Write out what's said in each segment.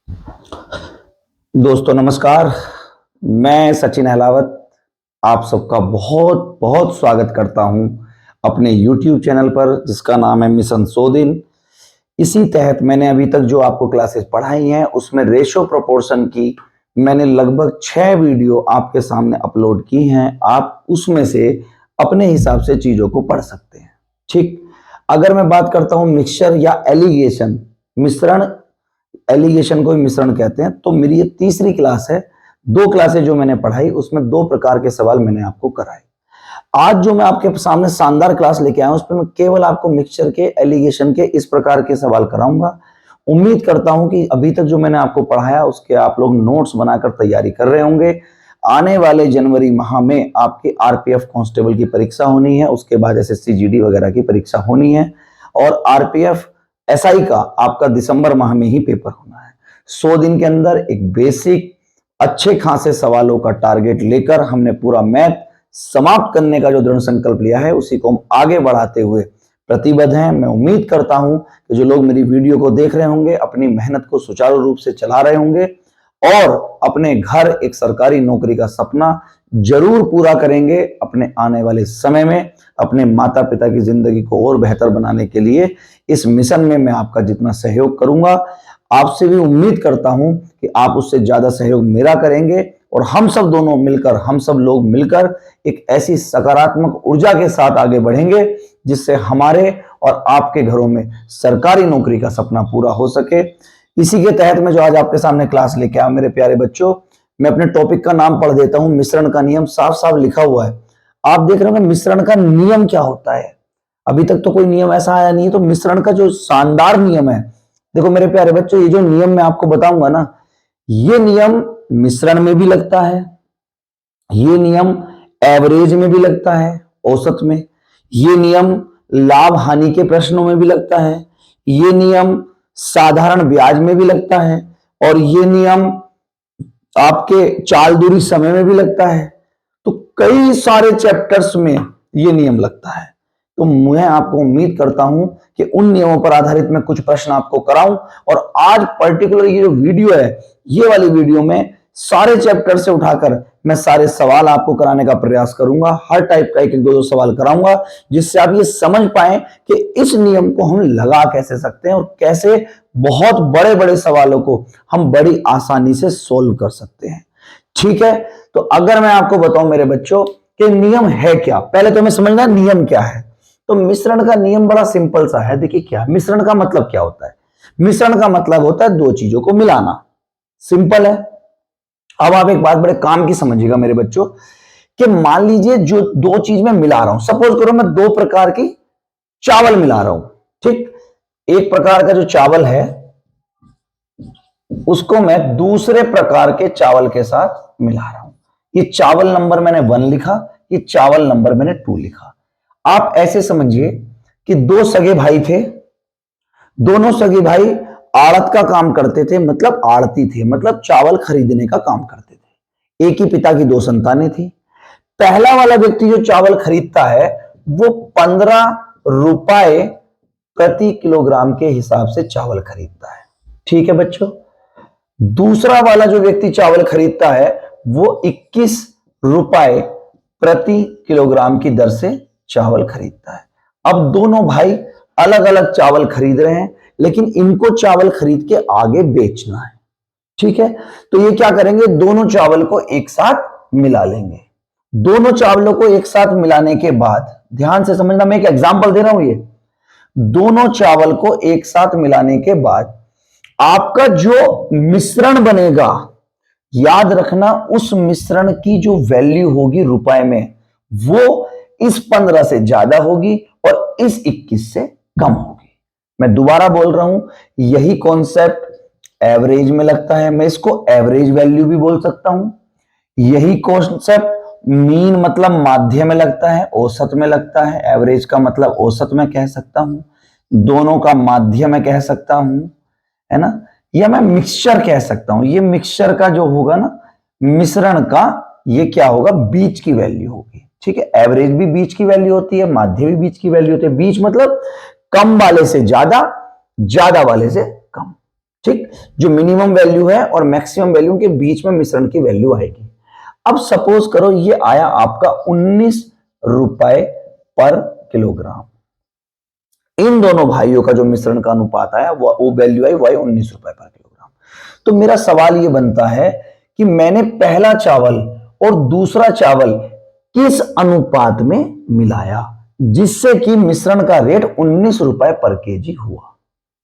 दोस्तों नमस्कार। मैं सचिन अहलावत आप सबका बहुत बहुत स्वागत करता हूं अपने YouTube चैनल पर जिसका नाम है मिशन 100 दिन। इसी तहत मैंने अभी तक जो आपको क्लासेस पढ़ाई हैं उसमें रेशो प्रोपोर्शन की मैंने लगभग 6 वीडियो आपके सामने अपलोड की हैं। आप उसमें से अपने हिसाब से चीजों को पढ़ सकते हैं। ठीक, अगर मैं बात करता हूं मिक्सचर या एलिगेशन, मिश्रण, एलिगेशन को भी मिश्रण कहते हैं, तो मेरी ये तीसरी क्लास है। 2 क्लासें जो मैंने पढ़ाई उसमें 2 प्रकार के सवाल मैंने आपको कराए। आज जो मैं आपके सामने शानदार क्लास लेके आया हूं उसमें मैं केवल आपको मिक्सचर के, एलिगेशन के इस प्रकार के सवाल कराऊंगा। उम्मीद करता हूं कि अभी तक जो मैंने आपको पढ़ाया उसके आप लोग नोट्स बनाकर तैयारी कर रहे होंगे। आने वाले जनवरी माह में आपकी आरपीएफ कांस्टेबल की परीक्षा होनी है, उसके बाद एसएससी जीडी वगैरह की परीक्षा होनी है और आरपीएफ एसआई का आपका दिसंबर माह में ही पेपर होना है। 100 दिन के अंदर एक बेसिक अच्छे खासे सवालों का टारगेट लेकर हमने पूरा मैथ समाप्त करने का जो दृढ़ संकल्प लिया है उसी को हम आगे बढ़ाते हुए प्रतिबद्ध हैं। मैं उम्मीद करता हूं कि जो लोग मेरी वीडियो को देख रहे होंगे अपनी मेहनत को सुचारू रूप से चला रहे होंगे और अपने घर एक सरकारी नौकरी का सपना जरूर पूरा करेंगे। अपने आने वाले समय में अपने माता पिता की जिंदगी को और बेहतर बनाने के लिए इस मिशन में मैं आपका जितना सहयोग करूंगा, आपसे भी उम्मीद करता हूं कि आप उससे ज्यादा सहयोग मेरा करेंगे और हम सब दोनों मिलकर, हम सब लोग मिलकर एक ऐसी सकारात्मक ऊर्जा के साथ आगे बढ़ेंगे जिससे हमारे और आपके घरों में सरकारी नौकरी का सपना पूरा हो सके। इसी के तहत मैं जो आज आपके सामने क्लास लेके आया मेरे प्यारे बच्चों, मैं अपने टॉपिक का नाम पढ़ देता हूं, मिश्रण का नियम। साफ साफ लिखा हुआ है, आप देख रहे होंगे मिश्रण का नियम क्या होता है। अभी तक तो कोई नियम ऐसा आया नहीं है, तो मिश्रण का जो शानदार नियम है, देखो मेरे प्यारे बच्चों, ये जो नियम मैं आपको बताऊंगा ना, ये नियम मिश्रण में भी लगता है, ये नियम एवरेज में भी लगता है, औसत में, ये नियम लाभ हानि के प्रश्नों में भी लगता है, ये नियम साधारण ब्याज में भी लगता है और ये नियम आपके चाल दूरी समय में भी लगता है। तो कई सारे चैप्टर्स में ये नियम लगता है। तो मैं आपको उम्मीद करता हूं कि उन नियमों पर आधारित मैं कुछ प्रश्न आपको कराऊं और आज पर्टिकुलर ये जो वीडियो है, ये वाली वीडियो में सारे चैप्टर से उठाकर मैं सारे सवाल आपको कराने का प्रयास करूंगा। हर टाइप का एक एक दो सवाल कराऊंगा जिससे आप ये समझ पाए कि इस नियम को हम लगा कैसे सकते हैं और कैसे बहुत बड़े बड़े सवालों को हम बड़ी आसानी से सोल्व कर सकते हैं। ठीक है, तो अगर मैं आपको बताऊं मेरे बच्चों कि नियम है क्या, पहले तो हमें समझना नियम क्या है। तो मिश्रण का नियम बड़ा सिंपल सा है। देखिए क्या मिश्रण का मतलब क्या होता है। मिश्रण का मतलब होता है दो चीजों को मिलाना, सिंपल है। अब आप एक बात बड़े काम की समझिएगा मेरे बच्चों कि मान लीजिए जो दो चीज मैं मिला रहा हूं, सपोज करो मैं 2 प्रकार की चावल मिला रहा हूं। ठीक, एक प्रकार का जो चावल है उसको मैं दूसरे प्रकार के चावल के साथ मिला रहा हूं। ये चावल नंबर मैंने 1 लिखा, ये चावल नंबर मैंने 2 लिखा। आप ऐसे समझिए कि 2 सगे भाई थे, दोनों सगे भाई आड़त का काम करते थे, मतलब आड़ती थे, मतलब चावल खरीदने का काम करते थे। एक ही पिता की 2 संतानें थी। पहला वाला व्यक्ति जो चावल खरीदता है वो 15 रुपए प्रति किलोग्राम के हिसाब से चावल खरीदता है। ठीक है बच्चों, दूसरा वाला जो व्यक्ति चावल खरीदता है वो 21 रुपए प्रति किलोग्राम की दर से चावल खरीदता है। अब दोनों भाई अलग अलग चावल खरीद रहे हैं लेकिन इनको चावल खरीद के आगे बेचना है। ठीक है, तो ये क्या करेंगे, दोनों चावल को एक साथ मिला लेंगे। दोनों चावलों को एक साथ मिलाने के बाद, ध्यान से समझना, मैं एक एग्जांपल दे रहा हूं, ये दोनों चावल को एक साथ मिलाने के बाद आपका जो मिश्रण बनेगा, याद रखना उस मिश्रण की जो वैल्यू होगी रुपए में वो इस 15 से ज्यादा होगी और इस 21 से कम होगी। मैं दोबारा बोल रहा हूं, यही कॉन्सेप्ट एवरेज में लगता है, मैं इसको एवरेज वैल्यू भी बोल सकता हूं। यही कॉन्सेप्ट मीन मतलब माध्य में लगता है, औसत में लगता है। एवरेज का मतलब औसत में कह सकता हूं, दोनों का माध्य में कह सकता हूं, है ना, या मैं मिक्सचर कह सकता हूं। ये मिक्सचर का जो होगा ना, मिश्रण का, ये क्या होगा, बीच की वैल्यू होगी। ठीक है, एवरेज भी बीच की वैल्यू होती है, माध्य भी बीच की वैल्यू होती है। बीच मतलब कम वाले से ज्यादा, ज्यादा वाले से कम। ठीक, जो मिनिमम वैल्यू है और मैक्सिमम वैल्यू के बीच में मिश्रण की वैल्यू आएगी। अब सपोज करो ये आया आपका 19 रुपए पर किलोग्राम। इन दोनों भाइयों का जो मिश्रण का अनुपात आया वो वैल्यू आई वही 19 रुपए पर किलोग्राम। तो मेरा सवाल ये बनता है कि मैंने पहला चावल और दूसरा चावल किस अनुपात में मिलाया जिससे कि मिश्रण का रेट 19 रुपए पर केजी हुआ।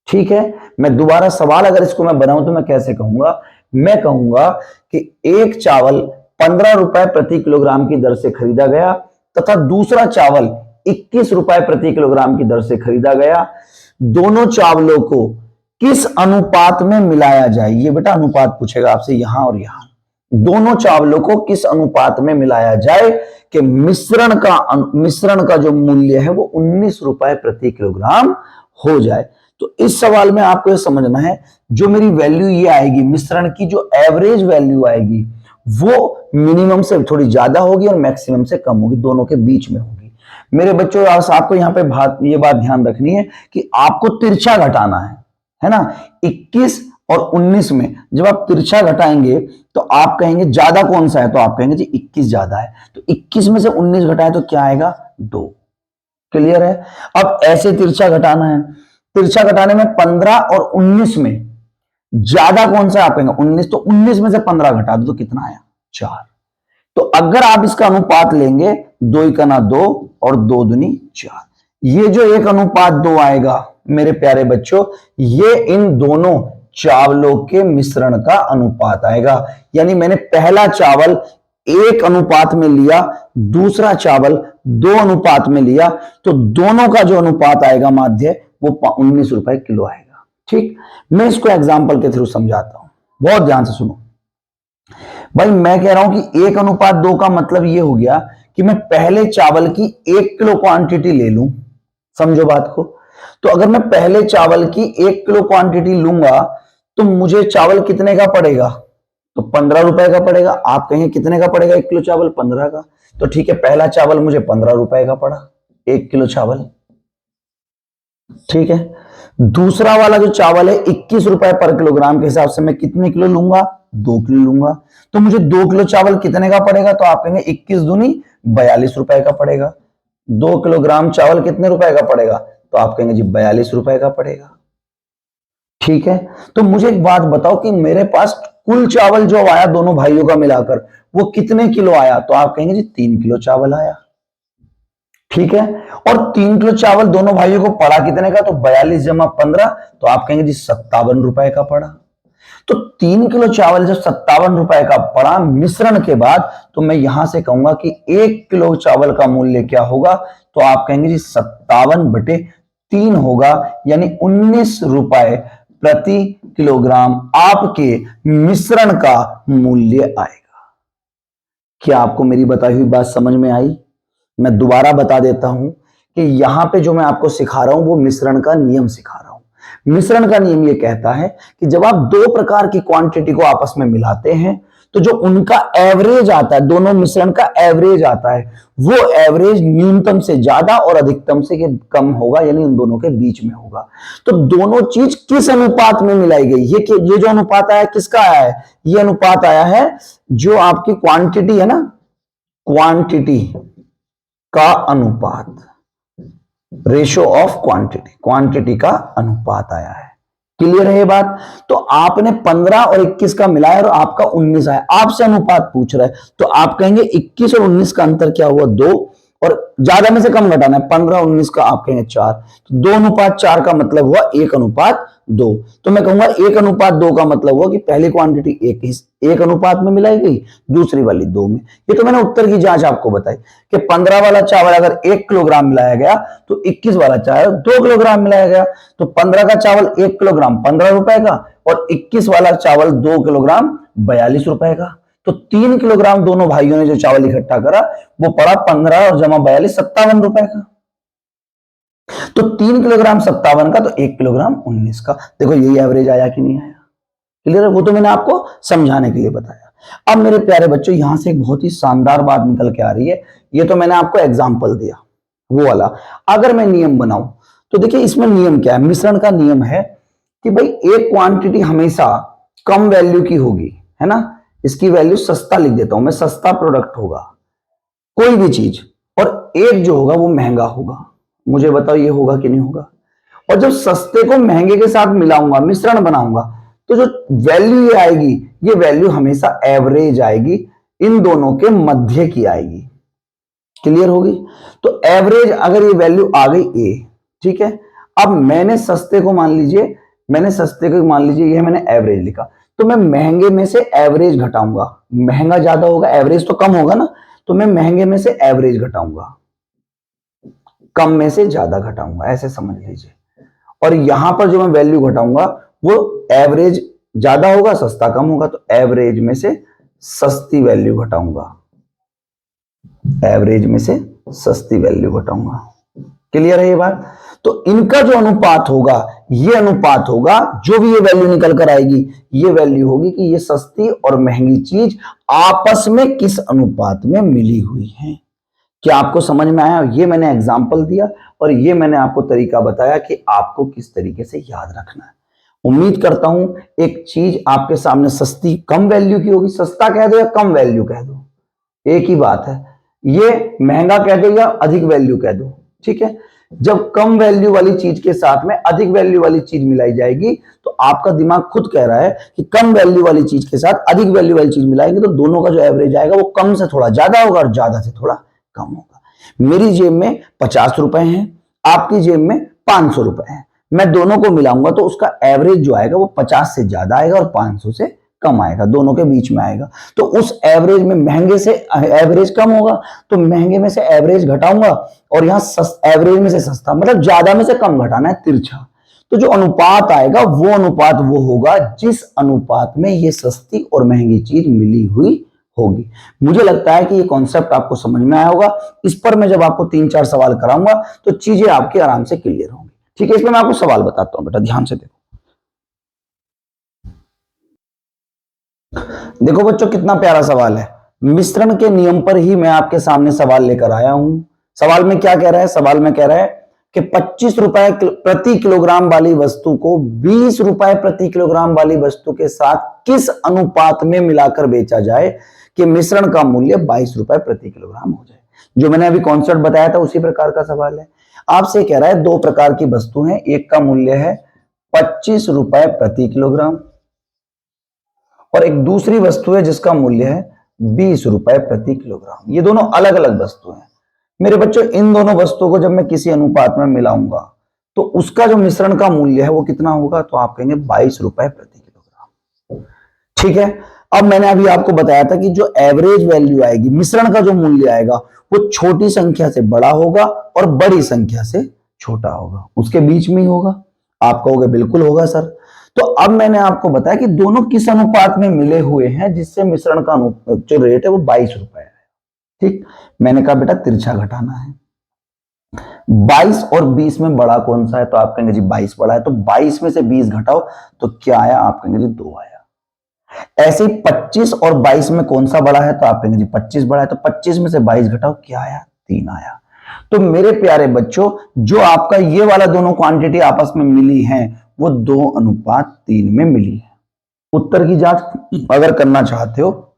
ठीक है, मैं दोबारा सवाल अगर इसको मैं बनाऊं तो मैं कैसे कहूंगा, मैं कहूंगा कि एक चावल 15 रुपए प्रति किलोग्राम की दर से खरीदा गया तथा दूसरा चावल 21 रुपए प्रति किलोग्राम की दर से खरीदा गया। दोनों चावलों को किस अनुपात में मिलाया जाए, ये बेटा अनुपात पूछेगा आपसे यहां और यहां। दोनों चावलों को किस अनुपात में मिलाया जाए कि मिश्रण का जो मूल्य है वो 19 रुपए प्रति किलोग्राम हो जाए। तो इस सवाल में आपको यह समझना है जो मेरी वैल्यू ये आएगी, मिश्रण की जो एवरेज वैल्यू आएगी वो मिनिमम से थोड़ी ज्यादा होगी और मैक्सिमम से कम होगी, दोनों के बीच में होगी। मेरे बच्चों आपको यहाँ पे ये बात ध्यान रखनी है कि आपको तिरछा घटाना है ना। 21 और 19 में जब आप तिरछा घटाएंगे तो आप कहेंगे ज्यादा कौन सा है, तो आप कहेंगे जी 21 ज्यादा है। तो 21 में से 19 घटाए तो क्या आएगा, 2। क्लियर है। अब ऐसे तिरछा घटाना है, तिरछा घटाने में 15 और 19 में ज्यादा कौन सा आप कहेंगे 19, तो 19 में से 15 घटा दो तो कितना आया, 4। तो अगर आप इसका अनुपात लेंगे 2 × 2 और 2 दूनी 4, ये जो 1:2 आएगा मेरे प्यारे बच्चों, ये इन दोनों चावलों के मिश्रण का अनुपात आएगा। यानी मैंने पहला चावल 1 अनुपात में लिया, दूसरा चावल 2 अनुपात में लिया, तो दोनों का जो अनुपात आएगा माध्य वो 19 रुपए किलो आएगा। ठीक, मैं इसको एग्जाम्पल के थ्रू समझाता हूं, बहुत ध्यान से सुनो भाई। मैं कह रहा हूं कि 1:2 का मतलब ये हो गया कि मैं पहले चावल की 1 किलो क्वांटिटी ले लूं, समझो बात को। तो अगर मैं पहले चावल की 1 किलो क्वांटिटी लूंगा तो मुझे चावल कितने का पड़ेगा, तो 15 रुपए का पड़ेगा। आप कहेंगे कितने का पड़ेगा 1 किलो चावल, 15 का। तो ठीक है, पहला चावल मुझे 15 रुपए का पड़ा 1 किलो चावल। ठीक है, दूसरा वाला जो चावल है 21 रुपए पर किलोग्राम के हिसाब से मैं कितने किलो लूंगा, 2 किलो लूंगा। तो मुझे 2 किलो चावल कितने का पड़ेगा, तो आप कहेंगे 21 दूनी 42 रुपए का पड़ेगा। 2 किलोग्राम चावल कितने रुपए का पड़ेगा, तो आप कहेंगे जी 42 रुपए का पड़ेगा। ठीक है, तो मुझे एक बात बताओ कि मेरे पास कुल चावल जो आया दोनों भाइयों का मिलाकर वो कितने किलो आया, तो आप कहेंगे जी 3 किलो चावल आया। ठीक है, और 3 किलो चावल दोनों भाइयों को पड़ा कितने का, तो 42 × 15, तो आप कहेंगे जी 57 रुपए का पड़ा। तो 3 किलो चावल जब 57 रुपए का पड़ा मिश्रण के बाद, तो मैं यहां से कहूंगा कि 1 किलो चावल का मूल्य क्या होगा, तो आप कहेंगे जी 57/3 होगा, यानी 19 रुपए प्रति किलोग्राम आपके मिश्रण का मूल्य आएगा। क्या आपको मेरी बताई हुई बात समझ में आई? मैं दोबारा बता देता हूं कि यहां पे जो मैं आपको सिखा रहा हूं वो मिश्रण का नियम सिखा रहा हूं। मिश्रण का नियम ये कहता है कि जब आप 2 प्रकार की क्वांटिटी को आपस में मिलाते हैं तो जो उनका एवरेज आता है, दोनों मिश्रण का एवरेज आता है, वो एवरेज न्यूनतम से ज्यादा और अधिकतम से कम होगा, यानी उन दोनों के बीच में होगा। तो दोनों चीज किस अनुपात में मिलाई गई, ये जो अनुपात आया किसका आया है, ये अनुपात आया है जो आपकी क्वांटिटी है ना, क्वांटिटी का अनुपात, रेशो ऑफ क्वांटिटी का अनुपात आया है। क्लियर है ये बात? तो आपने 15 और 21 का मिलाया और आपका 19 आया, आपसे अनुपात पूछ रहा है, तो आप कहेंगे 21 और 19 का अंतर क्या हुआ, 2, और ज्यादा में से कम घटाना है, 15 और 19 का आप कहेंगे 4, तो 2:4 का मतलब हुआ 1:2। तो मैं कहूंगा 1:2 का मतलब हुआ कि पहली क्वांटिटी 1 अनुपात में मिलाई गई, दूसरी वाली 2 में। ये तो मैंने उत्तर की जांच आपको बताई कि 15 वाला चावल अगर 1 किलोग्राम मिलाया गया तो 21 वाला चावल 2 किलोग्राम मिलाया गया, तो 15 का चावल 1 किलोग्राम 15 रुपए का और 21 वाला चावल 2 किलोग्राम 42 रुपए का। तो 3 किलोग्राम दोनों भाइयों ने जो चावल इकट्ठा करा वो पड़ा 15 और जमा 42 57 रुपए का। तो 3 किलोग्राम 57 का, तो 1 किलोग्राम 19 का। देखो यही एवरेज आया कि नहीं आया? क्लियर है? वो तो मैंने आपको समझाने के लिए बताया। अब मेरे प्यारे बच्चों यहां से एक बहुत ही शानदार बात निकल के आ रही है, ये तो मैंने आपको एग्जाम्पल दिया वो वाला। अगर मैं नियम बनाऊं तो देखिए इसमें नियम क्या है, मिश्रण का नियम है कि भाई एक क्वांटिटी हमेशा कम वैल्यू की होगी, है ना, इसकी वैल्यू सस्ता लिख देता हूं मैं, सस्ता प्रोडक्ट होगा कोई भी चीज, और एक जो होगा वो महंगा होगा। मुझे बताओ ये होगा कि नहीं होगा? और जब सस्ते को महंगे के साथ मिलाऊंगा, मिश्रण बनाऊंगा, तो जो वैल्यू ये आएगी, ये वैल्यू हमेशा एवरेज आएगी, इन दोनों के मध्य की आएगी। क्लियर होगी? तो एवरेज अगर ये वैल्यू आ गई ए, ठीक है, अब मैंने सस्ते को मान लीजिए, ये मैंने एवरेज लिखा, तो मैं महंगे में से एवरेज घटाऊंगा। महंगा ज्यादा होगा, एवरेज तो कम होगा ना, तो मैं महंगे में से एवरेज घटाऊंगा, कम में से ज्यादा घटाऊंगा, ऐसे समझ लीजिए। और यहां पर जो मैं वैल्यू घटाऊंगा वो एवरेज ज्यादा होगा, सस्ता कम होगा, तो एवरेज में से सस्ती वैल्यू घटाऊंगा, एवरेज में से सस्ती वैल्यू घटाऊंगा। क्लियर है ये बात? तो इनका जो अनुपात होगा, ये अनुपात होगा, जो भी ये वैल्यू निकल कर आएगी, ये वैल्यू होगी कि ये सस्ती और महंगी चीज आपस में किस अनुपात में मिली हुई है। क्या आपको समझ में आया? ये मैंने एग्जाम्पल दिया और ये मैंने आपको तरीका बताया कि आपको किस तरीके से याद रखना है। उम्मीद करता हूं एक चीज आपके सामने सस्ती कम वैल्यू की होगी, सस्ता कह दो या कम वैल्यू कह दो, एक ही बात है। ये महंगा कह दो या अधिक वैल्यू कह दो, ठीक है। जब कम वैल्यू वाली चीज के साथ में अधिक वैल्यू वाली चीज मिलाई जाएगी, तो आपका दिमाग खुद कह रहा है कि कम वैल्यू वाली चीज के साथ अधिक वैल्यू वाली चीज मिलाएंगे तो दोनों का जो एवरेज आएगा वो कम से थोड़ा ज्यादा होगा और ज्यादा से थोड़ा कम होगा। मेरी जेब में 50 रुपए हैं, आपकी जेब में 500 रुपए हैं, मैं दोनों को मिलाऊंगा तो उसका एवरेज जो आएगा वो 50 से ज्यादा आएगा और 500 से कम आएगा, दोनों के बीच में आएगा। तो उस एवरेज में महंगे से एवरेज कम होगा, तो महंगे में से एवरेज घटाऊंगा, और यहां एवरेज में से सस्ता, मतलब ज्यादा में से कम घटाना है, तिरछा। तो जो अनुपात आएगा वो अनुपात वो होगा जिस अनुपात में ये सस्ती और महंगी चीज मिली हुई होगी। मुझे लगता है कि ये कॉन्सेप्ट आपको समझ में आया होगा। इस पर मैं जब आपको 3-4 सवाल कराऊंगा तो चीजें आपकी आराम से क्लियर होंगी, ठीक है। इसमें मैं आपको सवाल बताता हूं, बेटा ध्यान से देखो। देखो बच्चों कितना प्यारा सवाल है। मिश्रण के नियम पर ही मैं आपके सामने सवाल लेकर आया हूं। सवाल में क्या कह रहा है? सवाल में कह रहा है कि 25 रुपए प्रति किलोग्राम वाली वस्तु को 20 रुपए प्रति किलोग्राम वाली वस्तु के साथ किस अनुपात में मिलाकर बेचा जाए कि मिश्रण का मूल्य 22 रुपए प्रति किलोग्राम हो जाए। जो मैंने अभी कॉन्सेप्ट बताया था उसी प्रकार का सवाल है। आपसे कह रहा है दो प्रकार की वस्तु है, एक का मूल्य है 25 रुपए प्रति किलोग्राम और एक दूसरी वस्तु है जिसका मूल्य है 20 रुपए प्रति किलोग्राम। ये दोनों अलग अलग वस्तु हैं। मेरे बच्चों इन दोनों वस्तुओं को जब मैं किसी अनुपात में मिलाऊंगा तो उसका जो मिश्रण का मूल्य है वो कितना होगा? तो आप कहेंगे 22 रुपए प्रति किलोग्राम, ठीक है। अब मैंने अभी आपको बताया था कि जो एवरेज वैल्यू आएगी, मिश्रण का जो मूल्य आएगा वो छोटी संख्या से बड़ा होगा और बड़ी संख्या से छोटा होगा, उसके बीच में ही होगा। आप कहोगे बिल्कुल होगा सर। तो अब मैंने आपको बताया कि दोनों किस अनुपात में मिले हुए हैं जिससे मिश्रण का जो रेट है वो 22 रुपए है, ठीक। मैंने कहा बेटा तिरछा घटाना है। 22 और 20 में बड़ा कौन सा है? तो आप कहेंगे जी 22 बड़ा है। तो 22 में से 20 घटाओ तो क्या आया? आप कहेंगे जी 2 आया। ऐसे ही 25 और 22 में कौन सा बड़ा है? तो आप कहेंगे जी 25 बड़ा है। तो 25 में से 22 घटाओ, क्या आया? 3 आया। तो मेरे प्यारे बच्चों, जो आपका ये वाला दोनों क्वांटिटी आपस में मिली है वो 2:3 में मिली है। उत्तर की जांच अगर करना चाहते हो,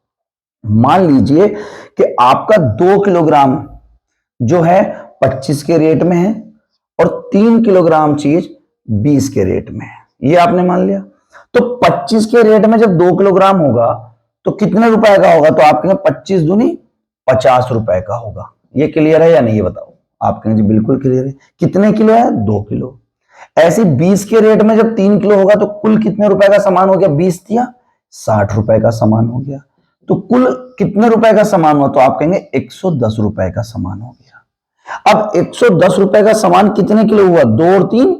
मान लीजिए कि आपका 2 किलोग्राम जो है 25 के रेट में है और 3 किलोग्राम चीज 20 के रेट में है, ये आपने मान लिया। तो 25 के रेट में जब 2 किलोग्राम होगा तो कितने रुपए का होगा? तो आप कहेंगे 25 दूनी 50 रुपए का होगा। ये क्लियर है या नहीं? ये बताओ। आप कहेंगे जी बिल्कुल क्लियर है। कितने किलो है? 2 किलो। ऐसे 20 के रेट में जब 3 किलो होगा तो कुल कितने रुपए का सामान हो गया? 20 दिया 60 रुपए का सामान हो गया। तो कुल कितने रुपए का सामान हुआ? तो आप कहेंगे 110 रुपए का सामान हो गया। अब 110 रुपए का सामान कितने किलो हुआ? 2 और 3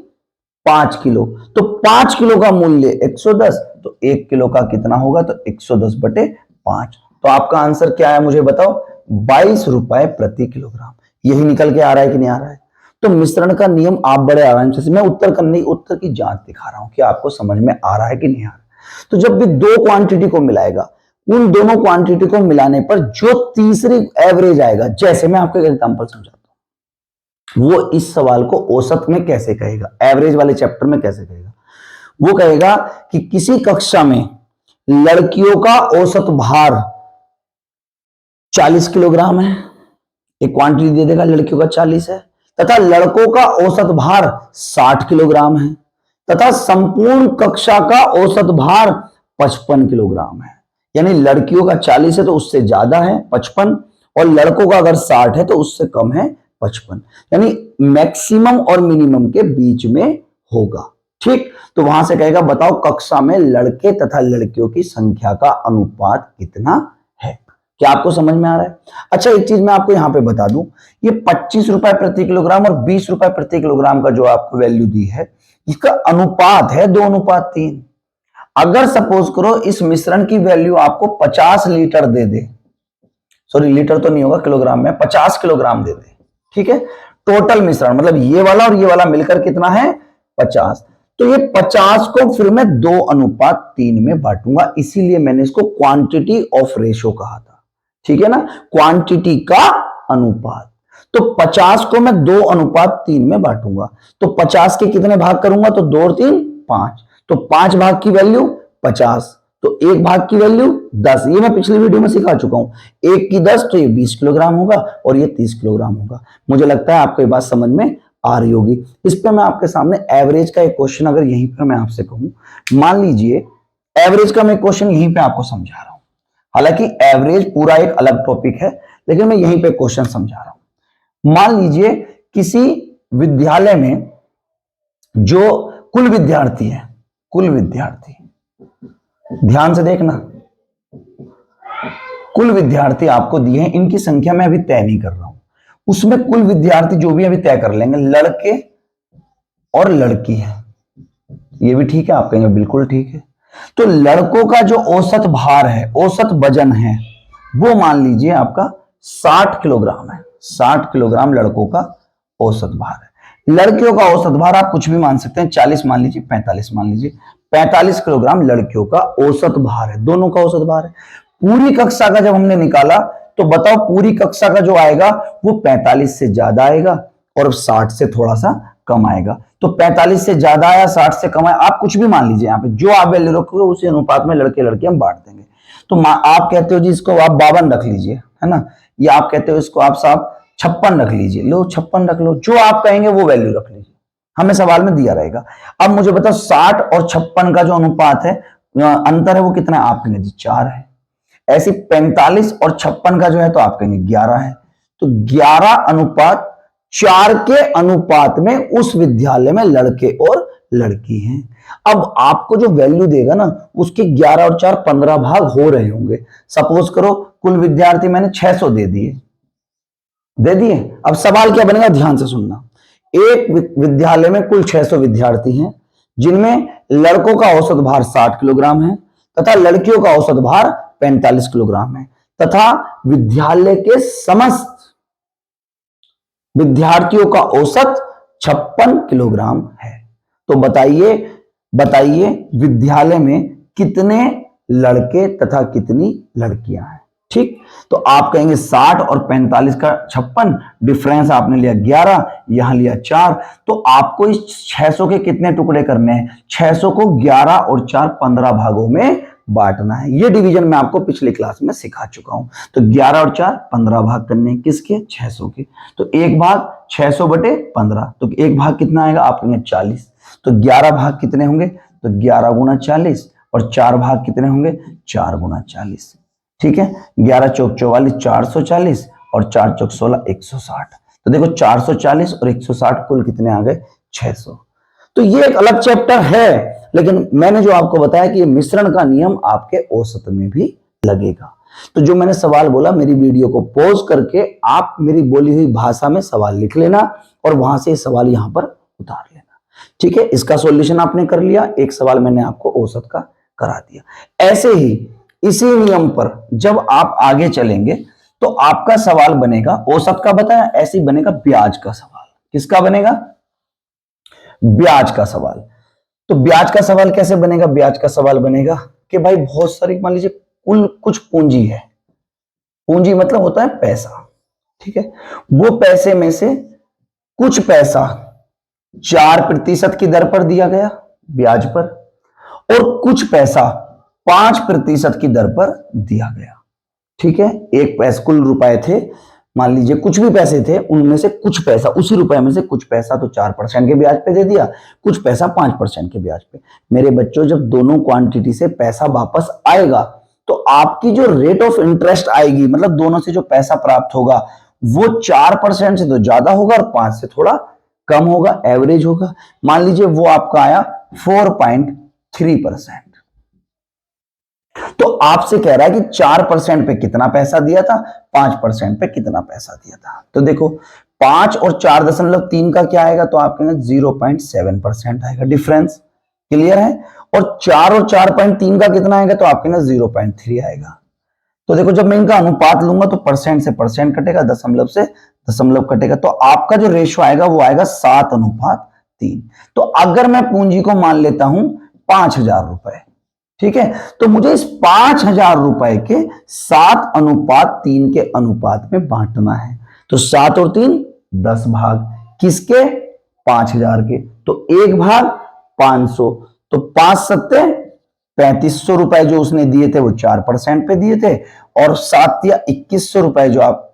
5 किलो। तो 5 किलो का मूल्य 110, तो 1 किलो का कितना होगा? तो 110 बटे 5। तो आपका आंसर क्या है मुझे बताओ? 22 रुपए प्रति किलोग्राम। यही निकल के आ रहा है कि नहीं आ रहा है? तो मिश्रण का नियम आप बड़े आराम से, मैं उत्तर की जांच दिखा रहा हूं कि आपको समझ में आ रहा है कि नहीं आ रहा है। तो जब भी दो क्वांटिटी को मिलाएगा, उन दोनों क्वांटिटी को मिलाने पर जो तीसरी एवरेज आएगा, जैसे मैं आपको एक एग्जांपल समझाता हूं, वो इस सवाल को औसत में कैसे कहेगा, एवरेज वाले चैप्टर में कैसे कहेगा। वो कहेगा कि किसी कक्षा में लड़कियों का औसत भार 40 किलोग्राम है, एक क्वांटिटी दे देगा, लड़कियों का 40 है, तथा लड़कों का औसत भार 60 किलोग्राम है, तथा संपूर्ण कक्षा का औसत भार 55 किलोग्राम है। यानी लड़कियों का 40 है तो उससे ज्यादा है 55, और लड़कों का अगर 60 है तो उससे कम है 55, यानी मैक्सिमम और मिनिमम के बीच में होगा। ठीक, तो वहां से कहेगा बताओ कक्षा में लड़के तथा लड़कियों की संख्या का अनुपात कितना है। क्या आपको समझ में आ रहा है? अच्छा, एक चीज मैं आपको यहां पे बता दूं, ये 25 रुपए प्रति किलोग्राम और 20 रुपए प्रति किलोग्राम का जो आपको वैल्यू दी है, इसका अनुपात है 2:3। अगर सपोज करो इस मिश्रण की वैल्यू आपको 50 लीटर दे दे, सॉरी लीटर तो नहीं होगा, किलोग्राम में, 50 किलोग्राम दे दे, ठीक है, टोटल मिश्रण मतलब ये वाला और ये वाला मिलकर कितना है 50, तो ये 50 को फिर मैं 2:3 में बांटूंगा, इसीलिए मैंने इसको क्वांटिटी ऑफ रेशो कहा था। ठीक है ना, क्वांटिटी का अनुपात। तो 50 को मैं 2:3 में बांटूंगा, तो 50 के कितने भाग करूंगा, तो 2 और 3 5, तो 5 भाग की वैल्यू 50, तो एक भाग की वैल्यू 10। ये मैं पिछली वीडियो में सिखा चुका हूं, एक की 10 तो ये 20 किलोग्राम होगा और ये 30 किलोग्राम होगा। मुझे लगता है आपको ये बात समझ में आ रही होगी। इस पे मैं आपके सामने एवरेज का एक क्वेश्चन अगर यहीं पर मैं आपसे कहूं, मान लीजिए एवरेज का मैं क्वेश्चन यहीं पे आपको समझा रहा हूं, हालांकि एवरेज पूरा एक अलग टॉपिक है, लेकिन मैं यहीं पे क्वेश्चन समझा रहा हूं। मान लीजिए किसी विद्यालय में जो कुल विद्यार्थी है, कुल विद्यार्थी, ध्यान से देखना, कुल विद्यार्थी आपको दिए हैं, इनकी संख्या मैं अभी तय नहीं कर रहा हूं, उसमें कुल विद्यार्थी जो भी अभी तय कर लेंगे, लड़के और लड़की है, ये भी ठीक है, आप कहेंगे बिल्कुल ठीक है। तो लड़कों का जो औसत भार है, औसत वजन है, वो मान लीजिए आपका 60 किलोग्राम है, 60 किलोग्राम लड़कों का औसत भार है। लड़कियों का औसत भार आप कुछ भी मान सकते हैं, 40 मान लीजिए, 45 मान लीजिए, 45 किलोग्राम लड़कियों का औसत भार है, दोनों का औसत भार है। पूरी कक्षा का जब हमने निकाला तो बताओ पूरी कक्षा का जो आएगा वो 45 से ज्यादा आएगा और 60 से थोड़ा सा कम आएगा। तो 45 से ज्यादा आया, 60 से कम आया, आप कुछ भी मान लीजिए, यहाँ पे जो आप वैल्यू रखोगे उसी अनुपात में लड़के लड़के हम बांट देंगे। तो आप कहते हो जी इसको आप 52 रख लीजिए, है ना, या आप कहते हो इसको आप साहब 56 रख लीजिए, लो 56 रख लो, जो आप कहेंगे वो वैल्यू रख लीजिए, हमें सवाल में दिया रहेगा। अब मुझे बताओ 60 और 56 का जो अनुपात है, अंतर है वो कितना है, आप कहेंगे जी 4 है। ऐसे 45 और 56 का जो है तो आप कहेंगे 11 है। तो 11:4 के अनुपात में उस विद्यालय में लड़के और लड़की हैं। अब आपको जो वैल्यू देगा ना, उसके 11 और 4 15 भाग हो रहे होंगे। सपोज करो कुल विद्यार्थी मैंने 600 दे दिए। अब सवाल क्या बनेगा, ध्यान से सुनना। एक विद्यालय में कुल 600 विद्यार्थी हैं, जिनमें लड़कों का औसत भार 60 किलोग्राम है तथा लड़कियों का औसत भार 45 किलोग्राम है, तथा विद्यालय के समस्त विद्यार्थियों का औसत 56 किलोग्राम है। तो बताइए विद्यालय में कितने लड़के तथा कितनी लड़कियां हैं। ठीक, तो आप कहेंगे 60 और 45 का 56, डिफरेंस आपने लिया 11, यहां लिया 4, तो आपको इस 600 के कितने टुकड़े करने हैं, 600 को 11 और 4 15 भागों में बांटना है। ये डिवीजन मैं आपको पिछली क्लास में सिखा चुका हूं। तो 11 और 4 15 भाग करने हैं, किसके, 600 के। तो एक भाग 600 बटे 15, तो एक भाग कितना आएगा, आप कहेंगे 40। तो 11 भाग कितने होंगे, तो 11 गुना 40, और 4 भाग कितने होंगे, 4 गुना 40। ठीक है, 11 चौक 44, 440, और 4 चौक 16, 160। तो देखो 440 और 160 कुल कितने आ गए, 600। तो ये एक अलग चैप्टर है, लेकिन मैंने जो आपको बताया कि ये मिश्रण का नियम आपके औसत में भी लगेगा। तो जो मैंने सवाल बोला, मेरी वीडियो को पॉज करके आप मेरी बोली हुई भाषा में सवाल लिख लेना और वहां से सवाल यहां पर उतार लेना। ठीक है, इसका सॉल्यूशन आपने कर लिया, एक सवाल मैंने आपको औसत का करा दिया। ऐसे ही इसी नियम पर जब आप आगे चलेंगे तो आपका सवाल बनेगा, औसत का बताया, ऐसे ही बनेगा ब्याज का सवाल। किसका बनेगा, ब्याज का सवाल। तो ब्याज का सवाल कैसे बनेगा, ब्याज का सवाल बनेगा कि भाई बहुत सारी, मान लीजिए कुल कुछ पूंजी है, पूंजी मतलब होता है पैसा, ठीक है, वो पैसे में से कुछ पैसा 4% की दर पर दिया गया ब्याज पर, और कुछ पैसा 5% की दर पर दिया गया। ठीक है, एक पैसा, कुल रुपए थे, मान लीजिए कुछ भी पैसे थे, उनमें से कुछ पैसा, उसी रुपए में से कुछ पैसा तो 4% के ब्याज पे दे दिया, कुछ पैसा 5% के ब्याज पे। मेरे बच्चों, जब दोनों क्वांटिटी से पैसा वापस आएगा तो आपकी जो रेट ऑफ इंटरेस्ट आएगी, मतलब दोनों से जो पैसा प्राप्त होगा, वो 4% से तो ज्यादा होगा और 5 से थोड़ा कम होगा, एवरेज होगा। मान लीजिए वो आपका आया 4.3%। तो आपसे कह रहा है कि 4% पे कितना पैसा दिया था, 5% पे कितना पैसा दिया था। तो देखो 5 और 4.3 का क्या आएगा, तो आप कहेंगे 0.7% आएगा, डिफरेंस क्लियर है। और 4 और 4.3 का कितना आएगा, तो आप कहेंगे 0.3 आएगा। तो देखो जब मैं इनका अनुपात लूंगा तो परसेंट से परसेंट कटेगा, दशमलव से दशमलव कटेगा, तो आपका जो रेशो आएगा वो आएगा 7:3। तो अगर मैं पूंजी को मान लेता हूं 5,000 रुपए, ठीक है, तो मुझे इस 5,000 रुपए के 7:3 के अनुपात में बांटना है। तो 7 और 3 10 भाग, किसके, 5,000 के, तो 1 भाग 500, तो 5 सत्ते 3500 रुपए जो उसने दिए थे वो 4% पे दिए थे, और 7 या 2100 रुपए जो आप,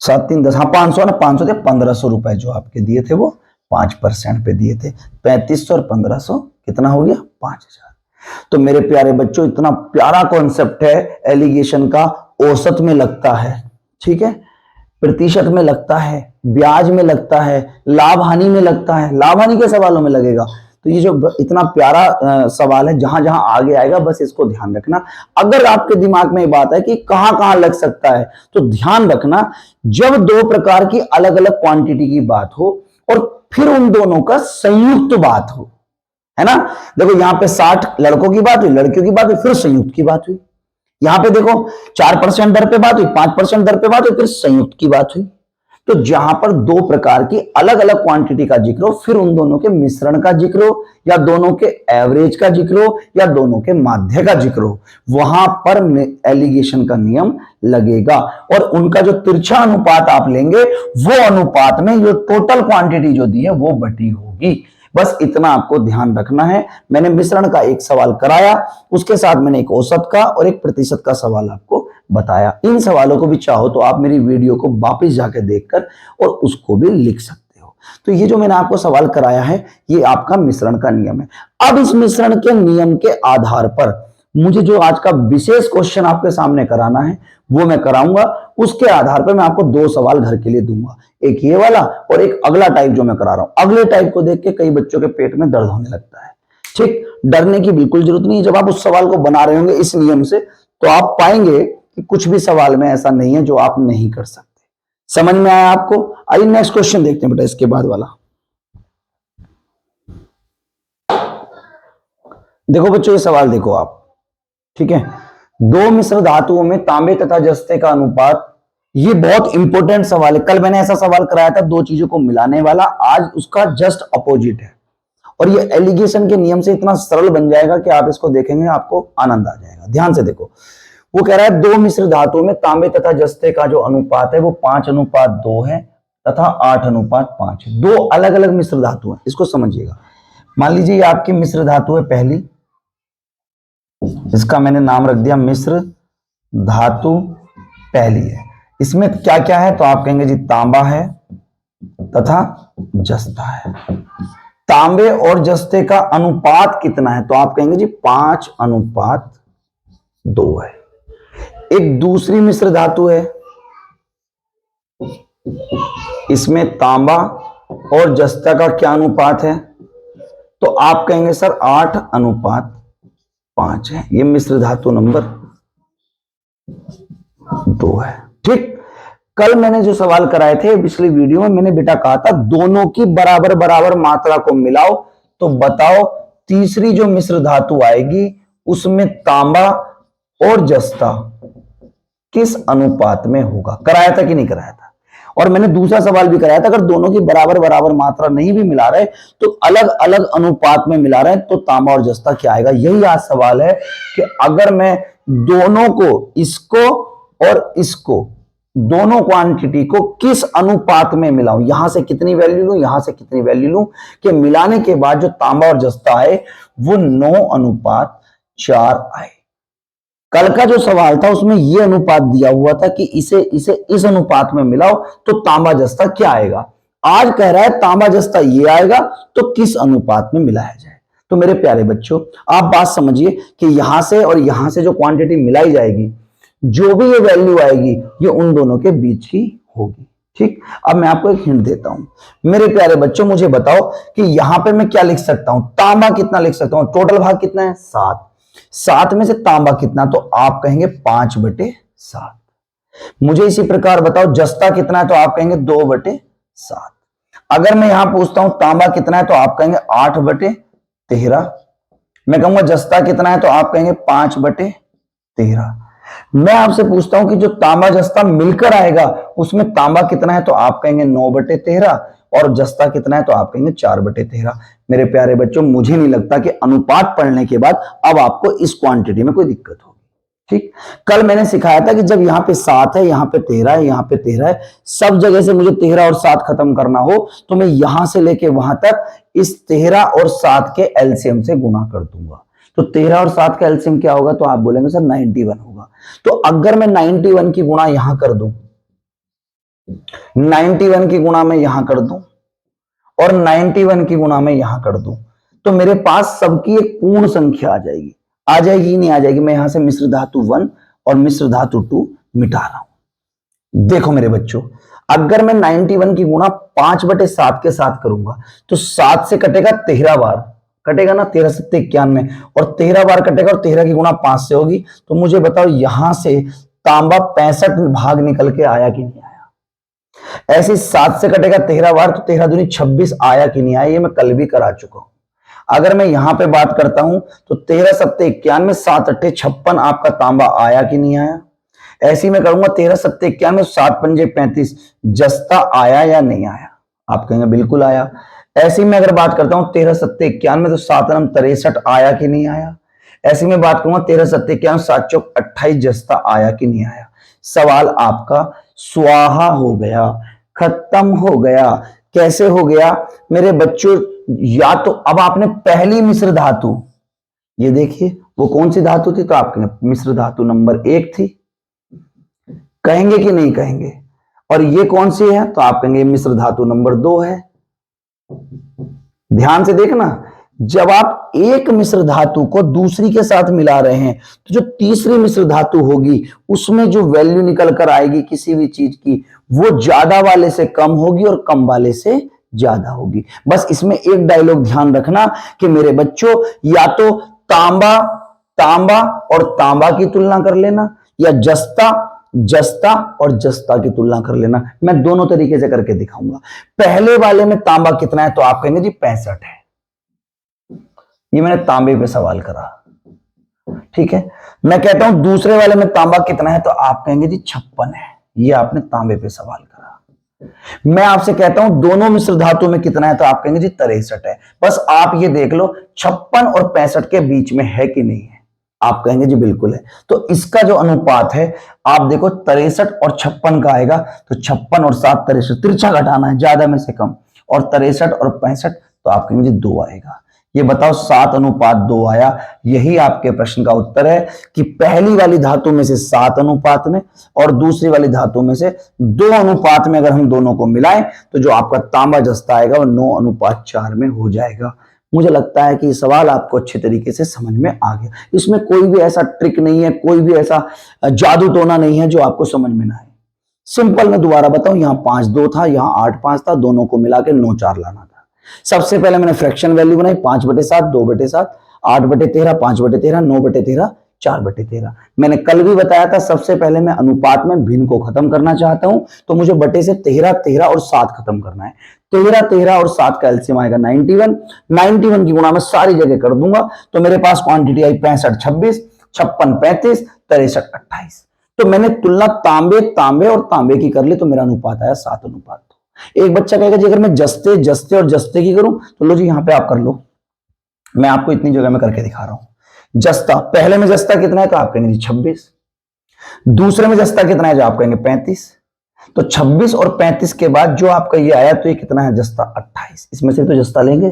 7 3 10, हाँ 500 ना, 500 थे, 1500 रुपए जो आपके दिए थे वो 5% पे दिए थे। 3500 और 1500 कितना हो गया, 5,000। तो मेरे प्यारे बच्चों, इतना प्यारा कॉन्सेप्ट है, एलिगेशन का औसत में लगता है, ठीक है, प्रतिशत में लगता है, ब्याज में लगता है, लाभ हानि में लगता है, लाभ हानि के सवालों में लगेगा। तो ये जो इतना प्यारा सवाल है, जहां जहां आगे आएगा बस इसको ध्यान रखना। अगर आपके दिमाग में ये बात है कि कहां कहां लग सकता है, तो ध्यान रखना, जब दो प्रकार की अलग अलग क्वांटिटी की बात हो और फिर उन दोनों का संयुक्त बात हो, है ना। देखो यहां पे 60 लड़कों की बात हुई, लड़कियों की बात हुई, फिर संयुक्त की बात हुई। यहां पे देखो 4% दर पे बात हुई, 5% दर पे बात हुई, फिर संयुक्त की बात हुई। तो जहां पर दो प्रकार की अलग अलग क्वांटिटी का जिक्र हो, फिर उन दोनों के मिश्रण का जिक्र हो, या दोनों के एवरेज का जिक्र हो, या दोनों के माध्य का जिक्र हो, वहां पर एलिगेशन का नियम लगेगा। और उनका जो तिरछा अनुपात आप लेंगे, वो अनुपात में जो टोटल क्वांटिटी जो दी है वो बटी होगी। बस इतना आपको ध्यान रखना है। मैंने मिश्रण का एक सवाल कराया, उसके साथ मैंने एक औसत का और एक प्रतिशत का सवाल आपको बताया। इन सवालों को भी चाहो तो आप मेरी वीडियो को वापस जाके देखकर और उसको भी लिख सकते हो। तो ये जो मैंने आपको सवाल कराया है, ये आपका मिश्रण का नियम है। अब इस मिश्रण के नियम के आधार पर मुझे जो आज का विशेष क्वेश्चन आपके सामने कराना है वो मैं कराऊंगा। उसके आधार पर मैं आपको 2 सवाल घर के लिए दूंगा, एक ये वाला और एक अगला टाइप जो मैं करा रहा हूं। अगले टाइप को देख के कई बच्चों के पेट में दर्द होने लगता है। ठीक, डरने की बिल्कुल जरूरत नहीं है। जब आप उस सवाल को बना रहे होंगे इस नियम से, तो आप पाएंगे कि कुछ भी सवाल में ऐसा नहीं है जो आप नहीं कर सकते। समझ में आया आपको? आइए नेक्स्ट क्वेश्चन देखते हैं बेटा, इसके बाद वाला। देखो बच्चों, ये सवाल देखो आप, ठीक है, 2 मिश्र धातुओं में तांबे तथा जस्ते का अनुपात। ये बहुत इंपॉर्टेंट सवाल है। कल मैंने ऐसा सवाल कराया था 2 चीजों को मिलाने वाला, आज उसका जस्ट अपोजिट है। और ये एलिगेशन के नियम से इतना सरल बन जाएगा कि आप इसको देखेंगे आपको आनंद आ जाएगा। ध्यान से देखो, वो कह रहा है 2 मिश्र धातुओं में तांबे तथा जस्ते का जो अनुपात है वो 5:2 है तथा 8:5 है। 2 अलग अलग मिश्र धातु है, इसको समझिएगा। मान लीजिए ये आपकी मिश्र धातु है पहली, इसका मैंने नाम रख दिया मिश्र धातु पहली है। इसमें क्या क्या है, तो आप कहेंगे जी तांबा है तथा जस्ता है। तांबे और जस्ते का अनुपात कितना है, तो आप कहेंगे जी 5:2 है। एक दूसरी मिश्र धातु है, इसमें तांबा और जस्ता का क्या अनुपात है, तो आप कहेंगे सर 8:5 है। ये मिश्र धातु नंबर 2 है। ठीक, कल मैंने जो सवाल कराए थे पिछली वीडियो में, मैंने बेटा कहा था दोनों की बराबर बराबर मात्रा को मिलाओ तो बताओ तीसरी जो मिश्र धातु आएगी उसमें तांबा और जस्ता किस अनुपात में होगा। कराया था कि नहीं कराया था? और मैंने दूसरा सवाल भी कराया था, अगर दोनों की बराबर बराबर मात्रा नहीं भी मिला रहे तो अलग अलग अनुपात में मिला रहे तो तांबा और जस्ता क्या आएगा। यही आज सवाल है कि अगर मैं दोनों को, इसको और इसको दोनों क्वांटिटी को किस अनुपात में मिलाऊं, यहां से कितनी वैल्यू लूं, यहां से कितनी वैल्यू लूं, कि मिलाने के बाद जो तांबा और जस्ता आए वो 9:4 आए। कल का जो सवाल था उसमें यह अनुपात दिया हुआ था कि इसे इसे इस अनुपात में मिलाओ तो तांबा जस्ता क्या आएगा। आज कह रहा है तांबा जस्ता ये आएगा, तो किस अनुपात में मिलाया जाए। तो मेरे प्यारे बच्चों, आप बात समझिए कि यहां से और यहां से जो क्वांटिटी मिलाई जाएगी, जो भी ये वैल्यू आएगी, ये उन दोनों के बीच की होगी। ठीक, अब मैं आपको एक हिंट देता हूं। मेरे प्यारे बच्चों, मुझे बताओ कि यहां पे मैं क्या लिख सकता हूं, तांबा कितना लिख सकता हूं। टोटल भाग कितना है, 7। 7 में से तांबा कितना, तो आप कहेंगे 5/7। मुझे इसी प्रकार बताओ जस्ता कितना है, तो आप कहेंगे 2/7। अगर मैं यहां पूछता हूं तांबा कितना है, तो आप कहेंगे 8/13। मैं कहूंगा जस्ता कितना है, तो आप कहेंगे 5/13। मैं आपसे पूछता हूं कि जो तांबा जस्ता मिलकर आएगा उसमें तांबा कितना है, तो आप कहेंगे 9/13, और जस्ता कितना है, तो आप कहेंगे 4/13। मेरे प्यारे बच्चों, मुझे नहीं लगता कि अनुपात पढ़ने के बाद अब आपको इस क्वांटिटी में कोई दिक्कत होगी। ठीक, कल मैंने सिखाया था कि जब यहां पे 7 है, यहां पे 13 है, यहां पे 13 है, सब जगह से मुझे 13 और 7 खत्म करना हो तो मैं यहां से लेके वहां तक इस 13 और 7 के एलसीएम से गुणा कर दूंगा। तो 13 और 7 का एलसीएम क्या होगा, तो आप बोलेंगे सर 91 होगा। तो अगर मैं 91 की गुणा यहां कर दूं, 91 की गुणा मैं यहां कर दूं और 91 की गुणा मैं यहां कर दूं, तो मेरे पास सबकी एक पूर्ण संख्या आ जाएगी। आ जाएगी नहीं आ जाएगी। मैं यहां से मिश्र धातु 1 और मिश्र धातु 2 मिटा रहा हूं। देखो मेरे बच्चों, अगर मैं 91 की गुणा 5/7 के साथ करूंगा तो 7 से कटेगा 13 बार, कटेगा ना, 13 7 91, और 13 बार कटेगा और 13 की गुणा 5 से होगी। तो मुझे बताओ यहां से तांबा 65 भाग निकल के आया कि नहीं आया। ऐसे 7 से कटेगा 13 बार, तो 13 दूनी 26 आया कि नहीं आया, ये मैं कल भी करा चुका हूं। अगर मैं यहां पे बात करता हूं तो 13 7 91, 7 8 56 आपका तांबा आया कि नहीं आया। ऐसे ही मैं करूंगा 13 7 91, 7 पंजे 35, जस्ता आया या नहीं आया, आप कहेंगे बिल्कुल आया। ऐसे ही मैं अगर बात करता हूं 13 7 91, तो 7 9 63 आया कि नहीं आया। ऐसे में बात करूंगा 13 7 91, 7 चौक 28, जस्ता आया कि नहीं आया। सवाल आपका स्वाहा हो गया, खत्म हो गया। कैसे हो गया मेरे बच्चों, या तो अब आपने पहली मिश्र धातु, ये देखिए वो कौन सी धातु थी, तो आपने मिश्र धातु नंबर 1 थी, कहेंगे कि नहीं कहेंगे। और ये कौन सी है, तो आप कहेंगे मिश्र धातु नंबर 2 है। ध्यान से देखना, जब आप एक मिश्र धातु को दूसरी के साथ मिला रहे हैं तो जो तीसरी मिश्र धातु होगी उसमें जो वैल्यू निकल कर आएगी किसी भी चीज की, वो ज्यादा वाले से कम होगी और कम वाले से ज्यादा होगी। बस इसमें एक डायलॉग ध्यान रखना कि मेरे बच्चों, या तो तांबा तांबा और तांबा की तुलना कर लेना, या जस्ता जस्ता और जस्ता की तुलना कर लेना। मैं दोनों तरीके से करके दिखाऊंगा। पहले वाले में तांबा कितना है, तो आप कहेंगे जी 65 है। ये मैंने तांबे पे सवाल करा, ठीक है। मैं कहता हूं दूसरे वाले में तांबा कितना है, तो आप कहेंगे जी 56 है। ये आपने तांबे पे सवाल करा। मैं आपसे कहता हूं दोनों मिश्र धातु में कितना है, तो आप कहेंगे जी 63 है। बस आप ये देख लो 56 और 65 के बीच में है कि नहीं है, आप कहेंगे जी बिल्कुल है। तो इसका जो अनुपात है आप देखो 63 और 56 का आएगा, तो 56 और 7 63, तिरछा घटाना है ज्यादा में से कम, और 63 और 65, तो आप कहेंगे जी 2 आएगा। ये बताओ 7:2 आया। यही आपके प्रश्न का उत्तर है कि पहली वाली धातु में से 7 अनुपात में और दूसरी वाली धातु में से 2 अनुपात में अगर हम दोनों को मिलाएं तो जो आपका तांबा जस्ता आएगा वो 9:4 में हो जाएगा। मुझे लगता है कि ये सवाल आपको अच्छे तरीके से समझ में आ गया। इसमें कोई भी ऐसा ट्रिक नहीं है, कोई भी ऐसा जादू टोना नहीं है जो आपको समझ में ना आए। सिंपल मैं दोबारा बताऊं, यहां 5-2 था, यहां 8-5 था, दोनों को मिला के 9-4 लाना था। सबसे पहले मैंने फ्रैक्शन वैल्यू बनाई 5/7, 2/7, 8/13, 5/13, 9/13, 4/13। मैंने कल भी बताया था सबसे पहले मैं अनुपात में भिन्न को खत्म करना चाहता हूं तो मुझे बटे से 13, 13 और 7 खत्म करना है। 13, 13 और 7 का एलसीएम आएगा 91। 91 की गुणा मैं सारी जगह कर दूंगा तो मेरे पास क्वांटिटी आई 65 26, 56 35, 63 28। तो मैंने तुलना तांबे तांबे और तांबे की कर ली तो मेरा अनुपात आया 7:2। एक बच्चा कहेगा जी अगर मैं जस्ते जस्ते और जस्ते की करूं, तो लो जी यहां पे आप कर लो, मैं आपको इतनी जगह में करके दिखा रहा हूं। जस्ता, पहले में जस्ता कितना है तो आप कहेंगे 26, दूसरे में जस्ता कितना है जो आप कहेंगे 35, तो 26 और 35 के बाद जो आपका ये आया तो ये कितना है जस्ता 28, इसमें से तो जस्ता लेंगे।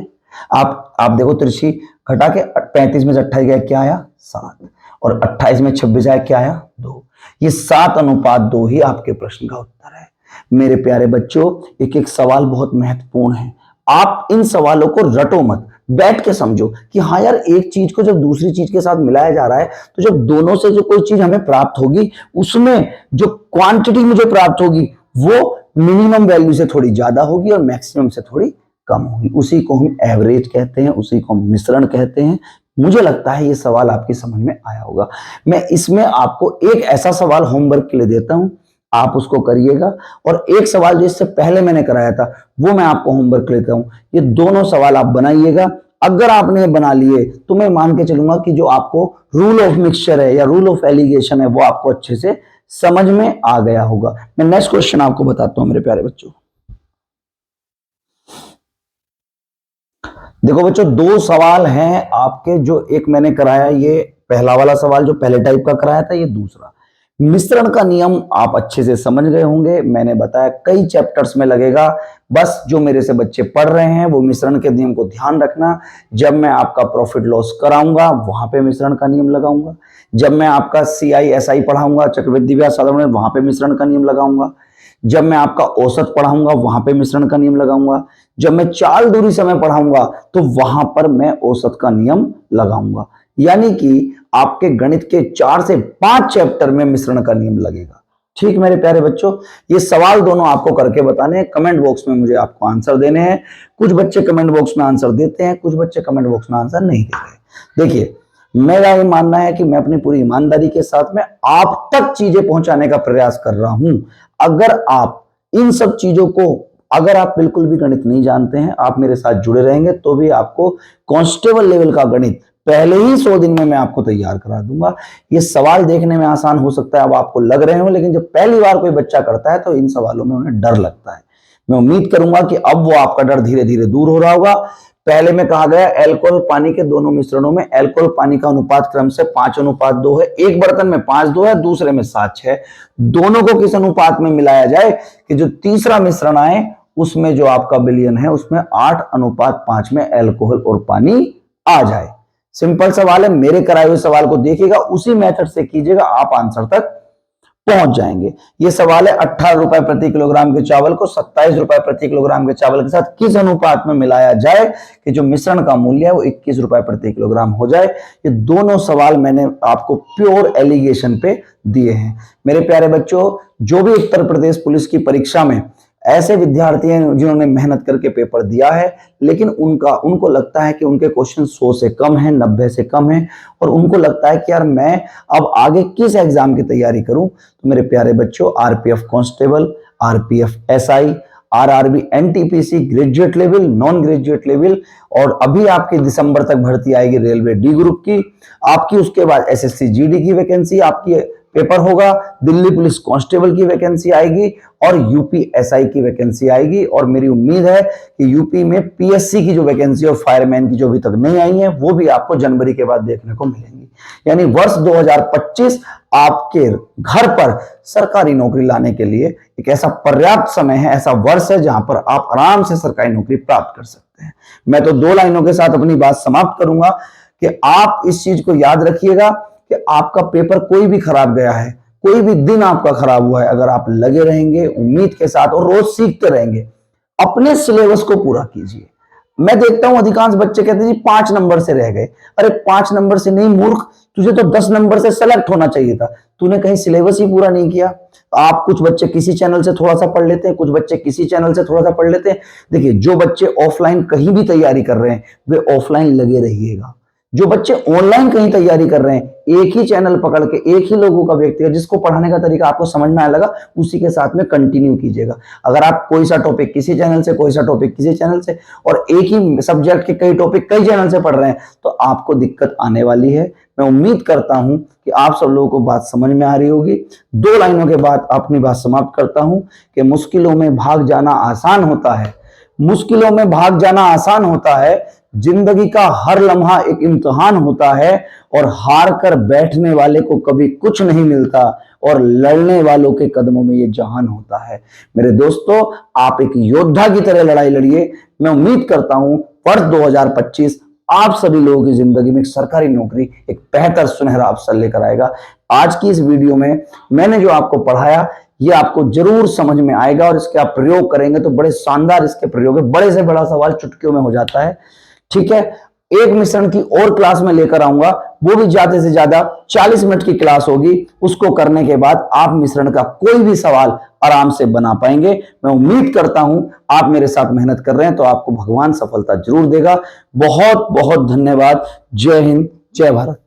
आप देखो तिरछी घटा के 35 में से 28 गया क्या आया 7, और 28 में 26 आया क्या आया 2। ये 7:2 ही आपके प्रश्न का उत्तर है। मेरे प्यारे बच्चों, एक एक सवाल बहुत महत्वपूर्ण है। आप इन सवालों को रटो मत, बैठ के समझो कि हाँ यार, एक चीज को जब दूसरी चीज के साथ मिलाया जा रहा है तो जब दोनों से जो कोई चीज हमें प्राप्त होगी उसमें जो क्वांटिटी मुझे प्राप्त होगी वो मिनिमम वैल्यू से थोड़ी ज्यादा होगी और मैक्सिमम से थोड़ी कम होगी। उसी को हम एवरेज कहते हैं, उसी को हम मिश्रण कहते हैं। मुझे लगता है ये सवाल आपकी समझ में आया होगा। मैं इसमें आपको एक ऐसा सवाल होमवर्क के लिए देता हूं, आप उसको करिएगा, और एक सवाल जो इससे पहले मैंने कराया था वो मैं आपको होमवर्क लेता हूं। ये दोनों सवाल आप बनाइएगा। अगर आपने बना लिए तो मैं मान के चलूंगा कि जो आपको रूल ऑफ मिक्सचर है या रूल ऑफ एलिगेशन है वो आपको अच्छे से समझ में आ गया होगा। मैं नेक्स्ट क्वेश्चन आपको बताता हूं मेरे प्यारे बच्चों। देखो बच्चों, दो सवाल हैं आपके, जो एक मैंने कराया, ये पहला वाला सवाल जो पहले टाइप का कराया था, ये दूसरा। मिश्रण का नियम आप अच्छे से समझ गए होंगे, मैंने बताया कई चैप्टर्स में लगेगा। बस जो मेरे से बच्चे पढ़ रहे हैं वो मिश्रण के नियम को ध्यान रखना। जब मैं आपका प्रॉफिट लॉस कराऊंगा वहां पे मिश्रण का नियम लगाऊंगा। जब मैं आपका CI SI पढ़ाऊंगा, चक्रवृद्धि ब्याज साधारण, वहां पे मिश्रण का नियम लगाऊंगा। जब मैं आपका औसत पढ़ाऊंगा वहां पे मिश्रण का नियम लगाऊंगा। जब मैं चाल दूरी समय पढ़ाऊंगा तो वहां पर मैं औसत का नियम लगाऊंगा। यानी कि आपके गणित के 4 से 5 चैप्टर में मिश्रण का नियम लगेगा। ठीक मेरे प्यारे बच्चों, ये सवाल दोनों आपको करके बताने हैं, कमेंट बॉक्स में मुझे आपको आंसर देने हैं। कुछ बच्चे कमेंट बॉक्स में आंसर देते हैं, कुछ बच्चे कमेंट बॉक्स में आंसर नहीं देते। देखिए, मेरा ये मानना है कि मैं अपनी पूरी ईमानदारी के साथ में आप तक चीजें पहुंचाने का प्रयास कर रहा हूं। अगर आप इन सब चीजों को, अगर आप बिल्कुल भी गणित नहीं जानते हैं, आप मेरे साथ जुड़े रहेंगे तो भी आपको कांस्टेबल लेवल का गणित पहले ही 100 दिन में मैं आपको तैयार करा दूंगा। ये सवाल देखने में आसान हो सकता है, अब आपको लग रहे हो, लेकिन जब पहली बार कोई बच्चा करता है तो इन सवालों में उन्हें डर लगता है। मैं उम्मीद करूंगा कि अब वो आपका डर धीरे धीरे दूर हो रहा होगा। पहले में कहा गया एल्कोहल पानी के दोनों मिश्रणों में एल्कोहल पानी का अनुपात क्रम से 5:2 है। एक बर्तन में 5:2 है, दूसरे में 7:6। दोनों को किस अनुपात में मिलाया जाए कि जो तीसरा मिश्रण आए उसमें जो आपका विलयन है उसमें 8:5 में एल्कोहल और पानी आ जाए। सिंपल सवाल है, मेरे कराए हुए सवाल को देखिएगा, उसी मेथड से कीजिएगा, आप आंसर तक पहुंच जाएंगे। ये सवाल है 18 रुपए प्रति किलोग्राम के चावल को 27 रुपए प्रति किलोग्राम के चावल के साथ किस अनुपात में मिलाया जाए कि जो मिश्रण का मूल्य है वो 21 रुपए प्रति किलोग्राम हो जाए। ये दोनों सवाल मैंने आपको प्योर एलिगेशन पे दिए हैं। मेरे प्यारे बच्चों, जो भी उत्तर प्रदेश पुलिस की परीक्षा में ऐसे विद्यार्थी हैं जिन्होंने मेहनत करके पेपर दिया है, लेकिन उनको लगता है कि उनके क्वेश्चन 100 से कम है, 90 से कम है, और उनको लगता है कि यार मैं अब आगे किस एग्जाम की तैयारी करूं। तो मेरे प्यारे बच्चों, RPF constable, RPF SI, RRB NTPC graduate level, non graduate level, और अभी आपकी दिसंबर तक भर्ती आएगी रेलवे D ग्रुप की आपकी। उसके बाद SSC GD की वैकेंसी आपकी पेपर होगा, दिल्ली पुलिस कांस्टेबल की वैकेंसी आएगी और UP SI की वैकेंसी आएगी। और मेरी उम्मीद है कि यूपी में PSC की जो वैकेंसी और फायरमैन की जो अभी तक नहीं आई है वो भी आपको जनवरी के बाद देखने को मिलेंगी। यानी वर्ष 2025 आपके घर पर सरकारी नौकरी लाने के लिए एक ऐसा पर्याप्त समय है, ऐसा वर्ष है जहां पर आप आराम से सरकारी नौकरी प्राप्त कर सकते हैं। मैं तो 2 लाइनों के साथ अपनी बात समाप्त करूंगा कि आप इस चीज को याद रखिएगा कि आपका पेपर कोई भी खराब गया है, कोई भी दिन आपका खराब हुआ है, अगर आप लगे रहेंगे उम्मीद के साथ और रोज सीखते रहेंगे, अपने सिलेबस को पूरा कीजिए। मैं देखता हूं अधिकांश बच्चे कहते हैं जी 5 नंबर से रह गए। अरे 5 नंबर से नहीं मूर्ख, तुझे तो 10 नंबर से सेलेक्ट होना चाहिए था, तूने कहीं सिलेबस ही पूरा नहीं किया। आप कुछ बच्चे किसी चैनल से थोड़ा सा पढ़ लेते हैं, कुछ बच्चे किसी चैनल से थोड़ा सा पढ़ लेते हैं। देखिए, जो बच्चे ऑफलाइन कहीं भी तैयारी कर रहे हैं वे ऑफलाइन लगे रहिएगा। जो बच्चे ऑनलाइन कहीं तैयारी कर रहे हैं, एक ही चैनल पकड़ के, एक ही लोगों का व्यक्ति जिसको पढ़ाने का तरीका आपको समझ में आने लगा, उसी के साथ में कंटिन्यू कीजिएगा। अगर आप कोई सा टॉपिक किसी चैनल से, कोई सा टॉपिक किसी चैनल से, और एक ही सब्जेक्ट के कई टॉपिक कई चैनल से पढ़ रहे हैं, तो आपको दिक्कत आने वाली है। मैं उम्मीद करता हूं कि आप सब लोगों को बात समझ में आ रही होगी। 2 लाइनों के बाद अपनी बात समाप्त करता हूं कि मुश्किलों में भाग जाना आसान होता है, मुश्किलों में भाग जाना आसान होता है, जिंदगी का हर लम्हा एक इम्तिहान होता है, और हार कर बैठने वाले को कभी कुछ नहीं मिलता और लड़ने वालों के कदमों में ये जहान होता है। मेरे दोस्तों, आप एक योद्धा की तरह लड़ाई लड़िए। मैं उम्मीद करता हूं वर्ष 2025 आप सभी लोगों की जिंदगी में एक सरकारी नौकरी, एक बेहतर सुनहरा अवसर लेकर आएगा। आज की इस वीडियो में मैंने जो आपको पढ़ाया ये आपको जरूर समझ में आएगा और इसके आप प्रयोग करेंगे तो बड़े शानदार इसके प्रयोग है। बड़े से बड़ा सवाल चुटकियों में हो जाता है। ठीक है, एक मिश्रण की और क्लास में लेकर आऊंगा, वो भी ज्यादा से ज्यादा 40 मिनट की क्लास होगी। उसको करने के बाद आप मिश्रण का कोई भी सवाल आराम से बना पाएंगे। मैं उम्मीद करता हूं आप मेरे साथ मेहनत कर रहे हैं तो आपको भगवान सफलता जरूर देगा। बहुत बहुत धन्यवाद। जय हिंद, जय भारत।